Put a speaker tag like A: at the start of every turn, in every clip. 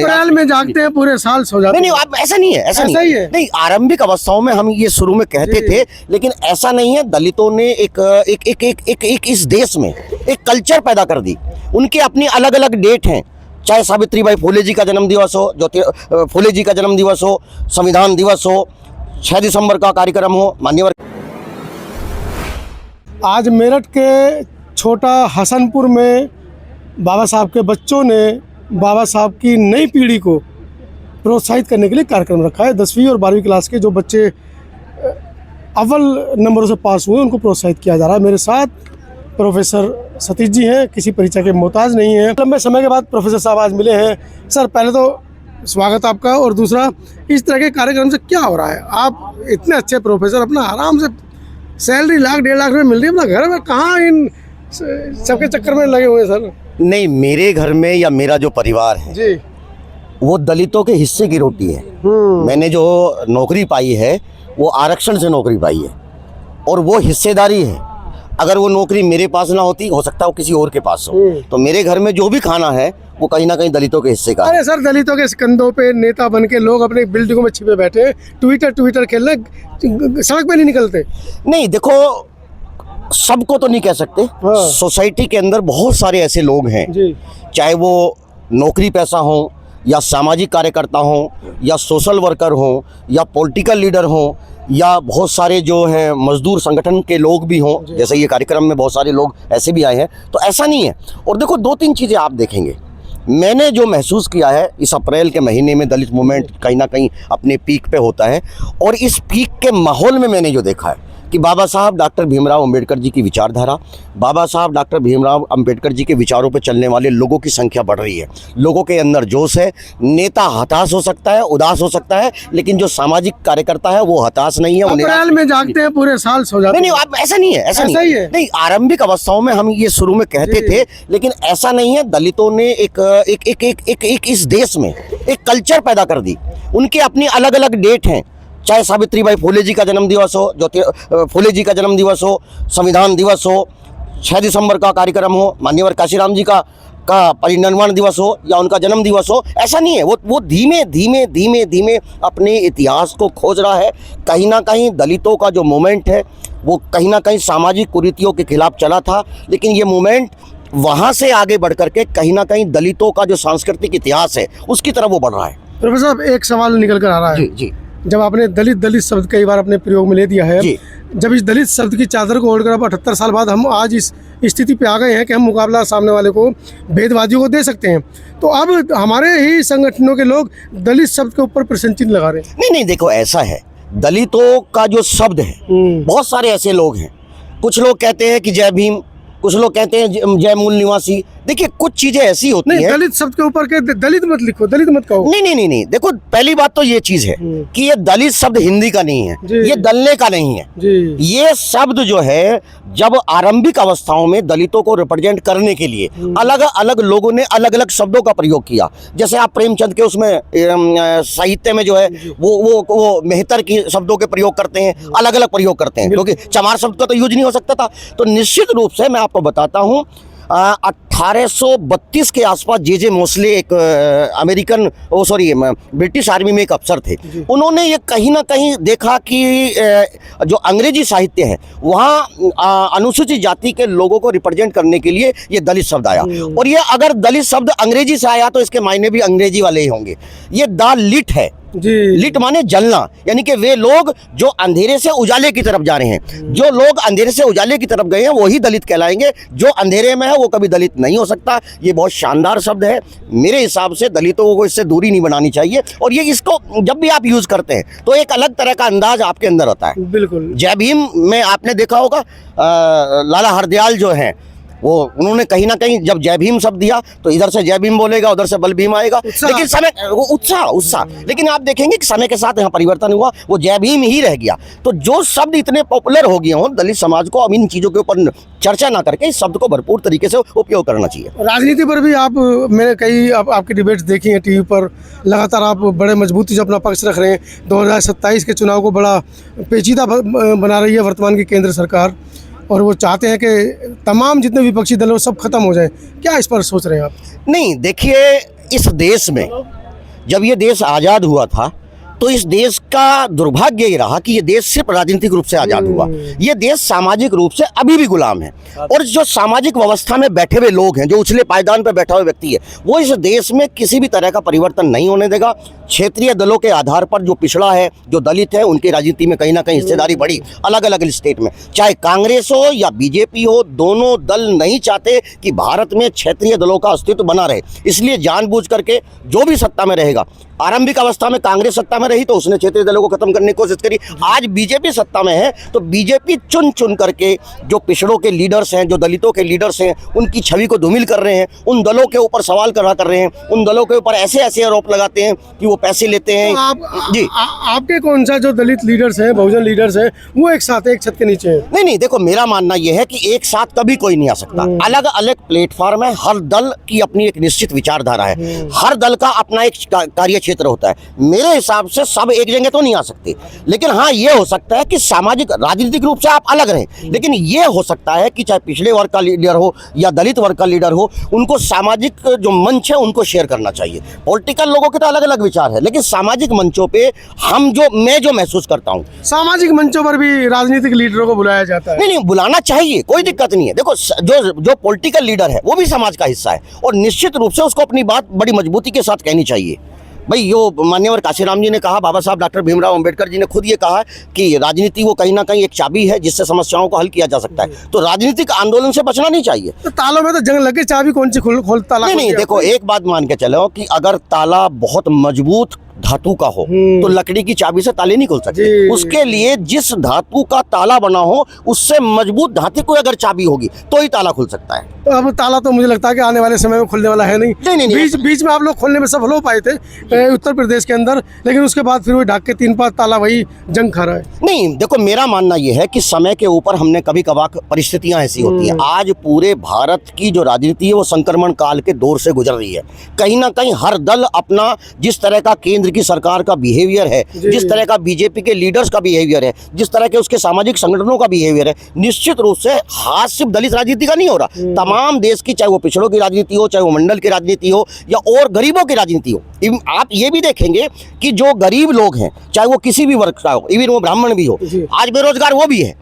A: अप्रैल में जागते हैं, पूरे साल सो जाते हैं।
B: नहीं आप ऐसा नहीं है, ऐसा
A: ही है।
B: नहीं, आरंभिक अवस्थाओं में हम ये शुरू में कहते थे, लेकिन ऐसा नहीं है। दलितों ने एक इस देश में एक कल्चर पैदा कर दी। उनके अपनी अलग अलग डेट हैं, चाहे सावित्रीबाई फुले जी का जन्म दिवस हो, फुले जी का जन्म दिवस हो, संविधान दिवस हो, 6 दिसंबर का कार्यक्रम हो, मान्यवर।
A: आज मेरठ के छोटा हसनपुर में बाबा साहब के बच्चों ने बाबा साहब की नई पीढ़ी को प्रोत्साहित करने के लिए कार्यक्रम रखा है। 10वीं और 12वीं क्लास के जो बच्चे अव्वल नंबरों से पास हुए उनको प्रोत्साहित किया जा रहा है। मेरे साथ प्रोफेसर सतीश जी हैं, किसी परिचय के मोहताज नहीं हैं। लंबे समय के बाद प्रोफेसर साहब आज मिले हैं। सर, पहले तो स्वागत आपका, और दूसरा, इस तरह के कार्यक्रम से क्या हो रहा है? आप इतने अच्छे प्रोफेसर, अपना आराम से सैलरी लाख 1.5 लाख में मिल रही है, अपना घर में कहाँ इन सबके चक्कर में लगे हुए हैं सर?
B: नहीं, मेरे घर में या मेरा जो परिवार है
A: जी,
B: वो दलितों के हिस्से की रोटी है। मैंने जो नौकरी पाई है वो आरक्षण से नौकरी पाई है, और वो हिस्सेदारी है। अगर वो नौकरी मेरे पास ना होती, हो सकता है वो किसी और के पास हो। तो मेरे घर में जो भी खाना है वो कहीं ना कहीं दलितों के हिस्से का है।
A: अरे सर, दलितों के कंधों पे नेता बन के लोग अपने बिल्डिंगों में छिपे बैठे ट्विटर खेलने, सड़क पे नहीं निकलते।
B: नहीं, देखो, सबको तो नहीं कह सकते। सोसाइटी के अंदर बहुत सारे ऐसे लोग हैं, चाहे वो नौकरी पेशा हो, या सामाजिक कार्यकर्ता हो, या सोशल वर्कर हो, या पॉलिटिकल लीडर हो, या बहुत सारे जो हैं मजदूर संगठन के लोग भी हों। जैसे ये कार्यक्रम में बहुत सारे लोग ऐसे भी आए हैं, तो ऐसा नहीं है। और देखो, 2-3 चीज़ें आप देखेंगे। मैंने जो महसूस किया है, इस अप्रैल के महीने में दलित मूवमेंट कहीं ना कहीं अपने पीक पे होता है, और इस पीक के माहौल में मैंने जो देखा है कि बाबा साहब डॉक्टर भीमराव अंबेडकर जी की विचारधारा, बाबा साहब डॉक्टर भीमराव अंबेडकर जी के विचारों पर चलने वाले लोगों की संख्या बढ़ रही है। लोगों के अंदर जोश है। नेता हताश हो सकता है, उदास हो सकता है, लेकिन जो सामाजिक कार्यकर्ता है वो हताश नहीं है।
A: अप्रैल में जागते हैं, पूरे साल सो जाते हैं।
B: नहीं आप ऐसा नहीं है, ऐसा नहीं है। नहीं, आरंभिक अवस्थाओं में हम ये शुरू में कहते थे, लेकिन ऐसा नहीं है। दलितों ने एक इस देश में एक कल्चर पैदा कर दी। उनके अपनी अलग अलग डेट हैं, चाहे सावित्रीबाई फुले जी का जन्म दिवस हो, फुले जी का जन्म दिवस हो, संविधान दिवस हो, 6 दिसंबर का कार्यक्रम हो, मान्यवर काशीराम जी का परिनिर्वाण दिवस हो, या उनका जन्म दिवस हो। ऐसा नहीं है। वो धीमे धीमे अपने इतिहास को खोज रहा है। कहीं ना कहीं दलितों का जो मूवमेंट है वो कहीं ना कहीं सामाजिक कुरीतियों के खिलाफ चला था, लेकिन ये मूवमेंट वहाँ से आगे बढ़ करके कहीं ना कहीं दलितों का जो सांस्कृतिक इतिहास है उसकी तरफ वो बढ़ रहा है।
A: प्रोफेसर साहब, एक सवाल निकल कर आ रहा है।
B: जी।
A: जब आपने दलित शब्द कई बार अपने प्रयोग में ले दिया है, जब इस दलित शब्द की चादर को ओढ़कर अब 78 साल बाद हम आज इस स्थिति पे आ गए हैं कि हम मुकाबला सामने वाले को, भेदवादियों को दे सकते हैं, तो अब हमारे ही संगठनों के लोग दलित शब्द के ऊपर प्रश्न चिन्ह लगा रहे हैं।
B: नहीं, देखो, ऐसा है। दलितों का जो शब्द है, बहुत सारे ऐसे लोग हैं। कुछ लोग कहते हैं कि जय भीम, कुछ लोग कहते हैं जय मूल निवासी। देखिए, कुछ चीजें ऐसी होती हैं।
A: दलित शब्द के ऊपर के दलित मत लिखो, दलित मत कहो।
B: नहीं। देखो, पहली बात तो ये चीज है कि ये दलित शब्द हिंदी का नहीं है, ये दलने का नहीं है। ये शब्द जो है, जब आरंभिक अवस्थाओं में दलितों को रिप्रेजेंट करने के लिए अलग अलग लोगों ने अलग अलग शब्दों का प्रयोग किया। जैसे आप प्रेमचंद के उसमें साहित्य में जो है वो मेहतर की शब्दों के प्रयोग करते हैं, अलग अलग प्रयोग करते हैं, क्योंकि चमार शब्द का तो यूज नहीं हो सकता था। तो निश्चित रूप से मैं आपको बताता हूँ, 1832 के आसपास जे मोस्ले एक ब्रिटिश आर्मी में एक अफसर थे। उन्होंने ये कहीं ना कहीं देखा कि जो अंग्रेजी साहित्य है वहाँ अनुसूचित जाति के लोगों को रिप्रेजेंट करने के लिए ये दलित शब्द आया। और ये अगर दलित शब्द अंग्रेजी से आया तो इसके मायने भी अंग्रेजी वाले ही होंगे। ये द लिट है। लिट माने जलना, यानी कि वे लोग जो अंधेरे से उजाले की तरफ जा रहे हैं। जो लोग अंधेरे से उजाले की तरफ गए हैं वही दलित कहलाएंगे। जो अंधेरे में है वो कभी दलित नहीं हो सकता। ये बहुत शानदार शब्द है। मेरे हिसाब से दलितों को इससे दूरी नहीं बनानी चाहिए। और ये इसको जब भी आप यूज करते हैं तो एक अलग तरह का अंदाज आपके अंदर होता है।
A: बिल्कुल।
B: जय भीम में आपने देखा होगा, लाला हरदयाल जो है वो, उन्होंने कहीं ना कहीं जब जय भीम शब्द दिया तो इधर से जय भीम बोलेगा, उधर से बल भीम आएगा, लेकिन समय उत्साह लेकिन आप देखेंगे कि समय के साथ यहाँ परिवर्तन हुआ, वो जय भीम ही रह गया। तो जो शब्द इतने पॉपुलर हो गए हों, दलित समाज को अब इन चीज़ों के ऊपर चर्चा ना करके इस शब्द को भरपूर तरीके से उपयोग करना चाहिए।
A: राजनीति पर भी मैंने कई आपकी डिबेट्स देखी हैं टीवी पर, लगातार आप बड़े मजबूती से अपना पक्ष रख रहे हैं। 2027 के चुनाव को बड़ा पेचीदा बना रही है वर्तमान की केंद्र सरकार, और वो चाहते हैं कि तमाम जितने विपक्षी दल वो सब खत्म हो जाए। क्या इस पर सोच रहे हैं आप?
B: नहीं, देखिए, इस देश में जब ये देश आज़ाद हुआ था तो इस देश का दुर्भाग्य ये रहा कि ये देश सिर्फ राजनीतिक रूप से आज़ाद हुआ, ये देश सामाजिक रूप से अभी भी गुलाम है। और जो सामाजिक व्यवस्था में बैठे हुए लोग हैं, जो उछले पायदान पर बैठा हुआ व्यक्ति है, वो इस देश में किसी भी तरह का परिवर्तन नहीं होने देगा। क्षेत्रीय दलों के आधार पर जो पिछड़ा है, जो दलित है, उनकी राजनीति में कहीं ना कहीं हिस्सेदारी बढ़ी अलग अलग स्टेट में। चाहे कांग्रेस हो या बीजेपी हो, दोनों दल नहीं चाहते कि भारत में क्षेत्रीय दलों का अस्तित्व बना रहे, इसलिए जानबूझ करके जो भी सत्ता में रहेगा, आरंभिक अवस्था में कांग्रेस सत्ता में रही तो उसने क्षेत्रीय दलों को खत्म करने की कोशिश करी, आज बीजेपी सत्ता में है तो बीजेपी चुन चुन करके जो पिछड़ों के लीडर्स हैं, जो दलितों के लीडर्स हैं, उनकी छवि को धूमिल कर रहे हैं, उन दलों के ऊपर सवाल कर रहे हैं, उन दलों के ऊपर ऐसे ऐसे आरोप लगाते हैं कि वो पैसे लेते हैं।
A: जी आपके कौन सा जो दलित लीडर्स हैं, बहुजन लीडर्स हैं, वो एक साथ एक छत के नीचे हैं?
B: नहीं, देखो मेरा मानना यह है कि एक साथ कभी कोई नहीं आ सकता। अलग अलग प्लेटफॉर्म है, हर दल की अपनी एक निश्चित विचारधारा है, हर दल का अपना एक कार्य क्षेत्र होता है। मेरे हिसाब से सब एक जगह तो नहीं आ सकते, लेकिन हाँ ये हो सकता है कि सामाजिक राजनीतिक रूप से आप अलग रहें, लेकिन ये हो सकता है कि चाहे पिछड़े वर्ग का लीडर हो या दलित वर्ग का लीडर हो, उनको सामाजिक जो मंच है उनको शेयर करना चाहिए। पॉलिटिकल लोगों के तो अलग अलग विचार है, लेकिन सामाजिक मंचों पे मैं जो महसूस करता हूँ,
A: सामाजिक मंचों पर भी राजनीतिक लीडरों को बुलाया जाता है।
B: नहीं, बुलाना चाहिए, कोई दिक्कत नहीं है। देखो जो पॉलिटिकल लीडर है वो भी समाज का हिस्सा है और निश्चित रूप से उसको अपनी बात बड़ी मजबूती के साथ कहनी चाहिए। भाई यो मान्यवर काशीराम जी ने कहा, बाबा साहब डॉक्टर भीमराव अंबेडकर जी ने खुद ये कहा कि राजनीति वो कहीं ना कहीं एक चाबी है जिससे समस्याओं को हल किया जा सकता है, तो राजनीतिक आंदोलन से बचना नहीं चाहिए।
A: तो तालों में तो जंग लगे, चाबी कौन सी खोलता?
B: नहीं, देखो एक बात मान के चलो कि अगर ताला बहुत मजबूत धातु का हो तो लकड़ी की चाबी से ताले नहीं खुल सकते। उसके लिए जिस धातु का ताला बना हो उससे मजबूत धातु को अगर चाबी होगी तो ही ताला खुल सकता है।
A: तो अब ताला तो मुझे लगता है कि आने वाले समय में खुलने वाला है नहीं। बीच में आप लोग खोलने में सफल हो पाए थे उत्तर प्रदेश के अंदर, लेकिन उसके बाद फिर वही ढाक के 3-5 ताला वही जंग खा रहा है।
B: नहीं, देखो मेरा मानना यह है कि समय के ऊपर हमने कभी कभार परिस्थितियां ऐसी होती हैं। आज पूरे भारत की जो राजनीति है वो संक्रमण काल के दौर से गुजर रही है। कहीं ना कहीं हर दल अपना जिस तरह का केंद्र की सरकार का बिहेवियर है, जिस तरह का बीजेपी के लीडर्स का बिहेवियर है, जिस तरह के उसके सामाजिक संगठनों का बिहेवियर है, निश्चित रूप से हाथ सिर्फ दलित राजनीति का नहीं हो रहा, तमाम देश की, चाहे वो पिछड़ों की राजनीति हो, चाहे वो मंडल की राजनीति हो या और गरीबों की राजनीति हो। आप ये भी देखेंगे कि जो गरीब लोग हैं, चाहे वो किसी भी वर्ग का हो, इवन वो ब्राह्मण भी हो, आज बेरोजगार वो भी है,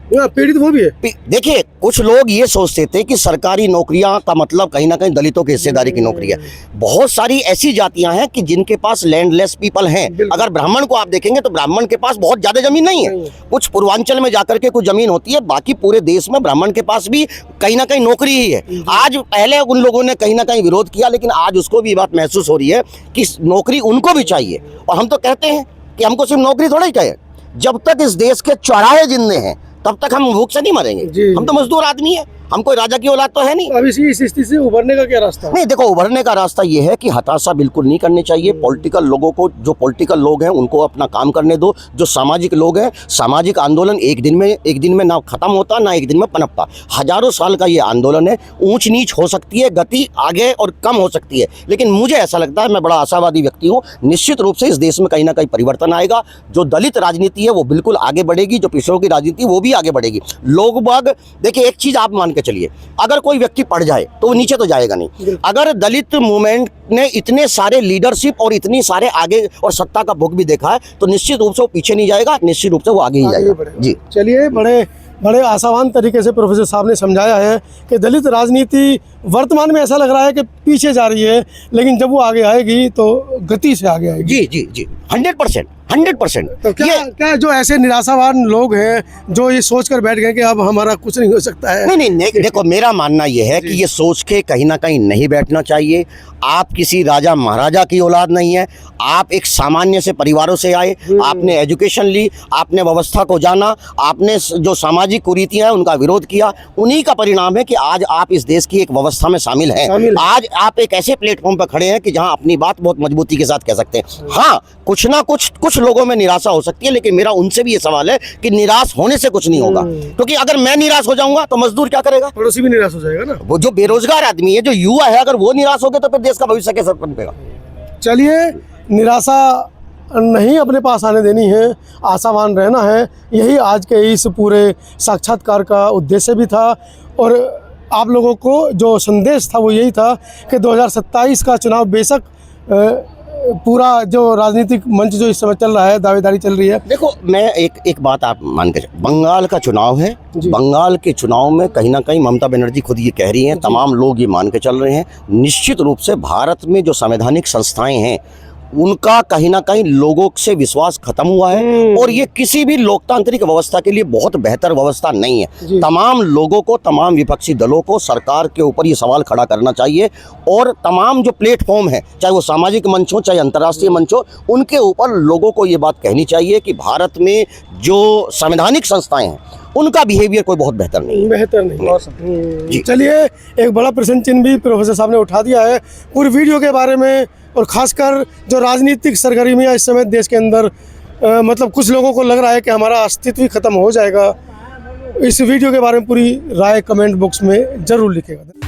A: पीड़ित वो भी है।
B: देखिए कुछ लोग ये सोचते थे कि सरकारी नौकरियां का मतलब कहीं ना कहीं दलितों की हिस्सेदारी की नौकरी है। बहुत सारी ऐसी जातियां हैं कि जिनके पास लैंडलेस पीपल हैं। अगर ब्राह्मण को आप देखेंगे तो ब्राह्मण के पास बहुत ज्यादा जमीन नहीं है, कुछ पूर्वांचल में जाकर के कुछ जमीन होती है, बाकी पूरे देश में ब्राह्मण के पास भी कहीं ना कहीं नौकरी ही है। आज पहले उन लोगों ने कहीं ना कहीं विरोध किया, लेकिन आज उसको भी बात महसूस हो रही है कि नौकरी उनको भी चाहिए। और हम तो कहते हैं कि हमको सिर्फ नौकरी थोड़ा ही चाहिए, जब तक इस देश के चौराहे जिंदे हैं तब तक हम भूख से नहीं मरेंगे। हम तो मजदूर आदमी है, हम कोई राजा की औलाद तो है नहीं।
A: अब इस स्थिति से उभरने का क्या रास्ता?
B: नहीं, देखो उभरने का रास्ता ये है कि हताशा बिल्कुल नहीं करनी चाहिए। पॉलिटिकल लोगों को, जो पॉलिटिकल लोग हैं उनको अपना काम करने दो। जो सामाजिक लोग हैं, सामाजिक आंदोलन एक दिन में ना खत्म होता ना एक दिन में पनपता। हजारों साल का ये आंदोलन है। ऊंच नीच हो सकती है, गति आगे और कम हो सकती है, लेकिन मुझे ऐसा लगता है, मैं बड़ा आशावादी व्यक्ति हूँ, निश्चित रूप से इस देश में कहीं ना कहीं परिवर्तन आएगा। जो दलित राजनीति है वो बिल्कुल आगे बढ़ेगी, जो पिछड़ों की राजनीति वो भी आगे बढ़ेगी। लोग बाग देखिए, एक चीज आप मान के चलिए, अगर कोई व्यक्ति पढ़ जाए तो वो नीचे तो जाएगा नहीं। अगर दलित मूवमेंट ने इतने सारे लीडरशिप और इतनी सारे आगे और सत्ता का भोग भी देखा है तो निश्चित रूप से वो पीछे नहीं जाएगा, निश्चित रूप से वो आगे ही जाएगा। जी
A: चलिए, बड़े आसावान तरीके से प्रोफेसर साहब ने समझाया है कि दलित राजनीति वर्तमान में ऐसा लग रहा है कि पीछे जा रही है, लेकिन जब वो आगे आएगी तो गति से आगे आएगी।
B: जी जी जी 100%।
A: तो क्या जो ऐसे निराशावान लोग हैं जो ये सोच कर बैठ गए कि अब हमारा कुछ नहीं हो सकता है?
B: नहीं, देखो मेरा मानना ये है कि ये सोच के कहीं ना कहीं नहीं बैठना चाहिए। आप किसी राजा महाराजा की औलाद नहीं है, आप एक सामान्य से परिवारों से आए, आपने एजुकेशन ली, आपने व्यवस्था को जाना, आपने जो सामाजिक कुरीतियां हैं उनका विरोध किया, उन्हीं का परिणाम है कि आज आप इस देश की एक व्यवस्था में शामिल हैं। आज आप एक ऐसे प्लेटफॉर्म पर खड़े हैं कि जहां अपनी बात बहुत मजबूती के साथ कह सकते हैं। हाँ, कुछ ना कुछ लोगों में निराशा हो सकती है, लेकिन मेरा उनसे भी ये सवाल है कि निराश होने से कुछ नहीं होगा, क्योंकि अगर मैं निराश हो जाऊंगा तो मजदूर क्या करेगा?
A: पड़ोसी भी निराश हो जाएगा ना।
B: वो जो बेरोजगार आदमी है, जो युवा है, अगर वो निराश हो गए तो फिर देश का भविष्य कैसे बनेगा?
A: चलिए, निराशा नहीं अपने पास आने देनी है, आशावान रहना है, यही आज के इस पूरे साक्षात्कार का उद्देश्य भी था। और आप लोगों को जो संदेश था वो यही था कि 2027 का चुनाव बेशक पूरा जो राजनीतिक मंच जो इस समय चल रहा है, दावेदारी चल रही है।
B: देखो, मैं एक बात आप मान के बंगाल का चुनाव है, बंगाल के चुनाव में कहीं ना कहीं ममता बनर्जी खुद ये कह रही हैं, तमाम लोग ये मान के चल रहे हैं, निश्चित रूप से भारत में जो संवैधानिक संस्थाएं हैं उनका कहीं ना कहीं लोगों से विश्वास खत्म हुआ है और ये किसी भी लोकतांत्रिक व्यवस्था के लिए बहुत बेहतर व्यवस्था नहीं है। तमाम लोगों को, तमाम विपक्षी दलों को सरकार के ऊपर ये सवाल खड़ा करना चाहिए और तमाम जो प्लेटफॉर्म है, चाहे वो सामाजिक मंच हो चाहे अंतर्राष्ट्रीय मंच हो, उनके ऊपर लोगों को ये बात कहनी चाहिए कि भारत में जो संवैधानिक संस्थाएं हैं उनका बिहेवियर कोई बहुत बेहतर नहीं है।
A: बेहतर नहीं। चलिए, एक बड़ा प्रश्न चिन्ह भी प्रोफेसर साहब ने उठा दिया है पूरी वीडियो के बारे में, और खासकर जो राजनीतिक सरगर्मियाँ इस समय देश के अंदर मतलब कुछ लोगों को लग रहा है कि हमारा अस्तित्व ही खत्म हो जाएगा। इस वीडियो के बारे में पूरी राय कमेंट बॉक्स में ज़रूर लिखेगा।